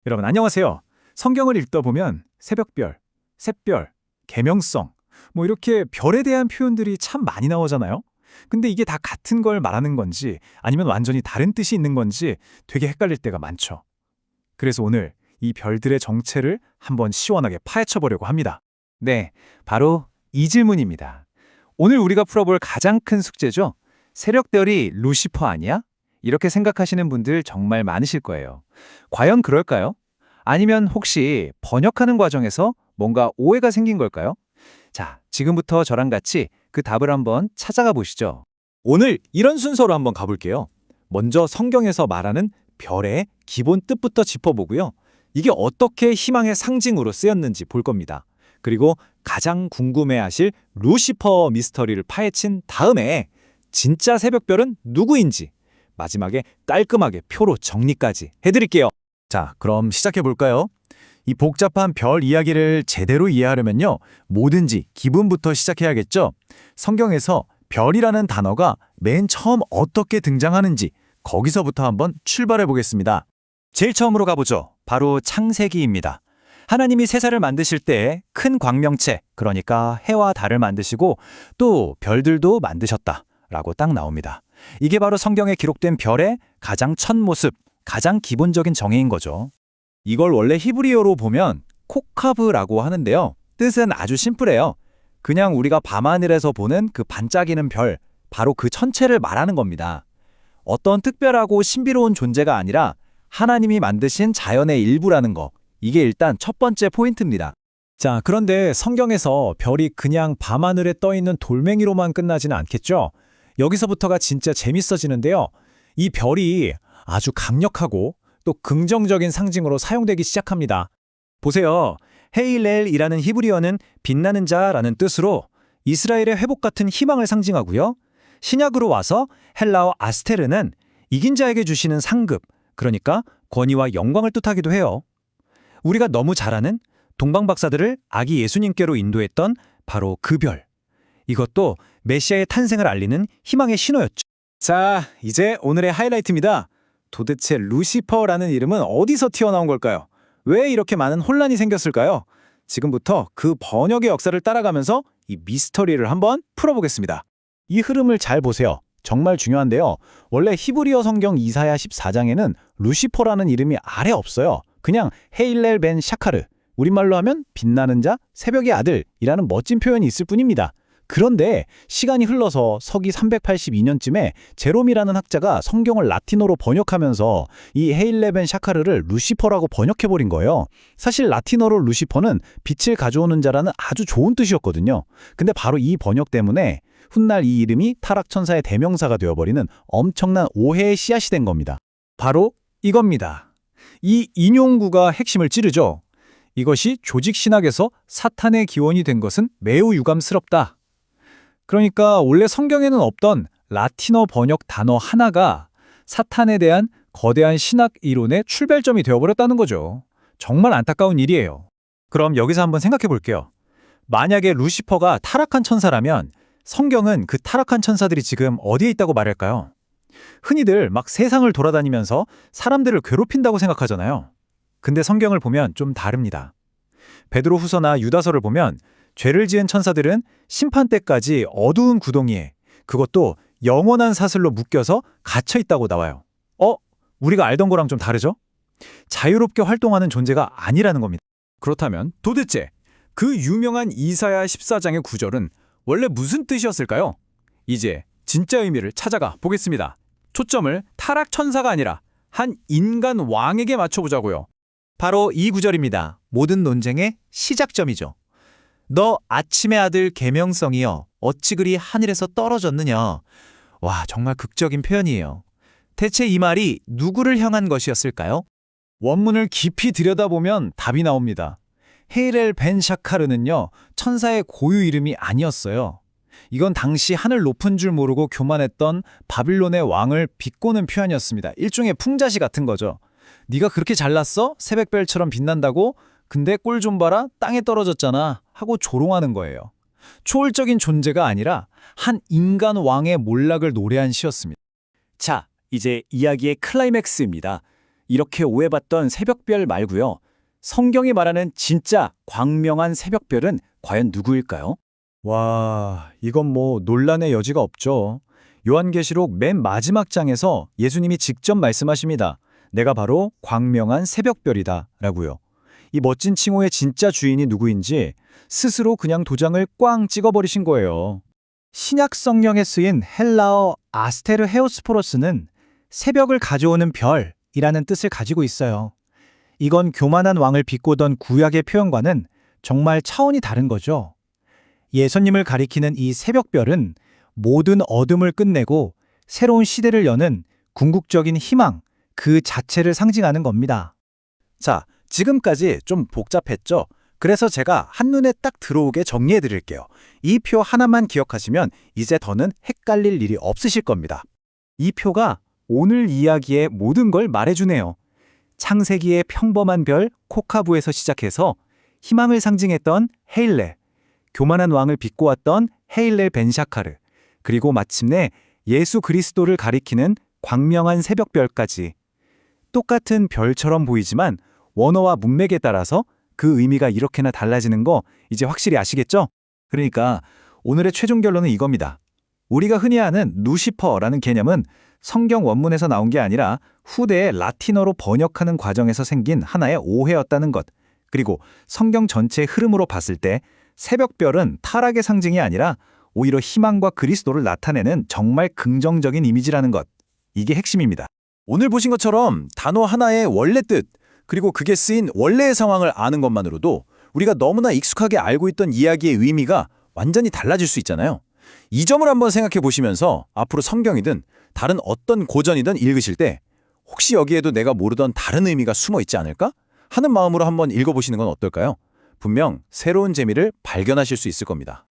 여러분 안녕하세요. 성경을 읽다 보면 새벽별, 샛별, 계명성 이렇게 별에 대한 표현들이 참 많이 나오잖아요. 근데 이게 다 같은 걸 말하는 건지 아니면 완전히 다른 뜻이 있는 건지 되게 헷갈릴 때가 많죠. 그래서 오늘 이 별들의 정체를 한번 시원하게 파헤쳐 보려고 합니다. 네, 바로 이 질문입니다. 오늘 우리가 풀어볼 가장 큰 숙제죠. 세력별이 루시퍼 아니야? 이렇게 생각하시는 분들 정말 많으실 거예요. 과연 그럴까요? 아니면 혹시 번역하는 과정에서 뭔가 오해가 생긴 걸까요? 자, 지금부터 저랑 같이 그 답을 한번 찾아가 보시죠. 오늘 이런 순서로 한번 가볼게요. 먼저 성경에서 말하는 별의 기본 뜻부터 짚어보고요. 이게 어떻게 희망의 상징으로 쓰였는지 볼 겁니다. 그리고 가장 궁금해하실 루시퍼 미스터리를 파헤친 다음에 진짜 새벽별은 누구인지 마지막에 깔끔하게 표로 정리까지 해드릴게요. 자, 그럼 시작해볼까요? 이 복잡한 별 이야기를 제대로 이해하려면요. 뭐든지 기본부터 시작해야겠죠? 성경에서 별이라는 단어가 맨 처음 어떻게 등장하는지 거기서부터 한번 출발해 보겠습니다. 제일 처음으로 가보죠. 바로 창세기입니다. 하나님이 세상을 만드실 때 큰 광명체, 그러니까 해와 달을 만드시고 또 별들도 만드셨다라고 딱 나옵니다. 이게 바로 성경에 기록된 별의 가장 첫 모습, 가장 기본적인 정의인 거죠. 이걸 원래 히브리어로 보면 코카브라고 하는데요. 뜻은 아주 심플해요. 그냥 우리가 밤하늘에서 보는 그 반짝이는 별, 바로 그 천체를 말하는 겁니다. 어떤 특별하고 신비로운 존재가 아니라 하나님이 만드신 자연의 일부라는 거. 이게 일단 첫 번째 포인트입니다. 자, 그런데 성경에서 별이 그냥 밤하늘에 떠 있는 돌멩이로만 끝나지는 않겠죠? 여기서부터가 진짜 재밌어지는데요. 이 별이 아주 강력하고 또 긍정적인 상징으로 사용되기 시작합니다. 보세요. 헤일렐이라는 히브리어는 빛나는 자라는 뜻으로 이스라엘의 회복 같은 희망을 상징하고요. 신약으로 와서 헬라어 아스테르는 이긴 자에게 주시는 상급, 그러니까 권위와 영광을 뜻하기도 해요. 우리가 너무 잘 아는 동방 박사들을 아기 예수님께로 인도했던 바로 그 별. 이것도 메시아의 탄생을 알리는 희망의 신호였죠. 자, 이제 오늘의 하이라이트입니다. 도대체 루시퍼라는 이름은 어디서 튀어나온 걸까요? 왜 이렇게 많은 혼란이 생겼을까요? 지금부터 그 번역의 역사를 따라가면서 이 미스터리를 한번 풀어보겠습니다. 이 흐름을 잘 보세요. 정말 중요한데요. 원래 히브리어 성경 이사야 14장에는 루시퍼라는 이름이 아래 없어요. 그냥 헤일렐 벤 샤카르, 우리말로 하면 빛나는 자, 새벽의 아들이라는 멋진 표현이 있을 뿐입니다. 그런데 시간이 흘러서 서기 382년쯤에 제롬이라는 학자가 성경을 라틴어로 번역하면서 이 헤일렐 벤 샤카르를 루시퍼라고 번역해버린 거예요. 사실 라틴어로 루시퍼는 빛을 가져오는 자라는 아주 좋은 뜻이었거든요. 근데 바로 이 번역 때문에 훗날 이 이름이 타락천사의 대명사가 되어버리는 엄청난 오해의 씨앗이 된 겁니다. 바로 이겁니다. 이 인용구가 핵심을 찌르죠. 이것이 조직신학에서 사탄의 기원이 된 것은 매우 유감스럽다. 그러니까 원래 성경에는 없던 라틴어 번역 단어 하나가 사탄에 대한 거대한 신학 이론의 출발점이 되어버렸다는 거죠. 정말 안타까운 일이에요. 그럼 여기서 한번 생각해 볼게요. 만약에 루시퍼가 타락한 천사라면 성경은 그 타락한 천사들이 지금 어디에 있다고 말할까요? 흔히들 막 세상을 돌아다니면서 사람들을 괴롭힌다고 생각하잖아요. 근데 성경을 보면 좀 다릅니다. 베드로 후서나 유다서를 보면 죄를 지은 천사들은 심판 때까지 어두운 구덩이에, 그것도 영원한 사슬로 묶여서 갇혀 있다고 나와요. 우리가 알던 거랑 좀 다르죠? 자유롭게 활동하는 존재가 아니라는 겁니다. 그렇다면 도대체 그 유명한 이사야 14장의 구절은 원래 무슨 뜻이었을까요? 이제 진짜 의미를 찾아가 보겠습니다. 초점을 타락 천사가 아니라 한 인간 왕에게 맞춰보자고요. 바로 이 구절입니다. 모든 논쟁의 시작점이죠. 너 아침의 아들 계명성이여 어찌 그리 하늘에서 떨어졌느냐. 와, 정말 극적인 표현이에요. 대체 이 말이 누구를 향한 것이었을까요? 원문을 깊이 들여다보면 답이 나옵니다. 헤일렐 벤 샤카르는요, 천사의 고유 이름이 아니었어요. 이건 당시 하늘 높은 줄 모르고 교만했던 바빌론의 왕을 비꼬는 표현이었습니다. 일종의 풍자시 같은 거죠. 네가 그렇게 잘났어? 새벽별처럼 빛난다고? 근데 꼴 좀 봐라, 땅에 떨어졌잖아 하고 조롱하는 거예요. 초월적인 존재가 아니라 한 인간 왕의 몰락을 노래한 시였습니다. 자, 이제 이야기의 클라이맥스입니다. 이렇게 오해받던 새벽별 말고요. 성경이 말하는 진짜 광명한 새벽별은 과연 누구일까요? 와, 이건 뭐 논란의 여지가 없죠. 요한계시록 맨 마지막 장에서 예수님이 직접 말씀하십니다. 내가 바로 광명한 새벽별이다 라고요. 이 멋진 칭호의 진짜 주인이 누구인지 스스로 그냥 도장을 꽝 찍어버리신 거예요. 신약 성경에 쓰인 헬라어 아스테르 헤오스포로스는 새벽을 가져오는 별이라는 뜻을 가지고 있어요. 이건 교만한 왕을 비꼬던 구약의 표현과는 정말 차원이 다른 거죠. 예수님을 가리키는 이 새벽별은 모든 어둠을 끝내고 새로운 시대를 여는 궁극적인 희망, 그 자체를 상징하는 겁니다. 자, 지금까지 좀 복잡했죠? 그래서 제가 한눈에 딱 들어오게 정리해 드릴게요. 이 표 하나만 기억하시면 이제 더는 헷갈릴 일이 없으실 겁니다. 이 표가 오늘 이야기의 모든 걸 말해주네요. 창세기의 평범한 별 코카부에서 시작해서 희망을 상징했던 헤일렐, 교만한 왕을 비꼬았던 헤일렐 벤샤카르, 그리고 마침내 예수 그리스도를 가리키는 광명한 새벽별까지. 똑같은 별처럼 보이지만 원어와 문맥에 따라서 그 의미가 이렇게나 달라지는 거 이제 확실히 아시겠죠? 그러니까 오늘의 최종 결론은 이겁니다. 우리가 흔히 아는 루시퍼라는 개념은 성경 원문에서 나온 게 아니라 후대에 라틴어로 번역하는 과정에서 생긴 하나의 오해였다는 것. 그리고 성경 전체의 흐름으로 봤을 때 새벽별은 타락의 상징이 아니라 오히려 희망과 그리스도를 나타내는 정말 긍정적인 이미지라는 것. 이게 핵심입니다. 오늘 보신 것처럼 단어 하나의 원래 뜻, 그리고 그게 쓰인 원래의 상황을 아는 것만으로도 우리가 너무나 익숙하게 알고 있던 이야기의 의미가 완전히 달라질 수 있잖아요. 이 점을 한번 생각해 보시면서 앞으로 성경이든 다른 어떤 고전이든 읽으실 때 혹시 여기에도 내가 모르던 다른 의미가 숨어 있지 않을까? 하는 마음으로 한번 읽어보시는 건 어떨까요? 분명 새로운 재미를 발견하실 수 있을 겁니다.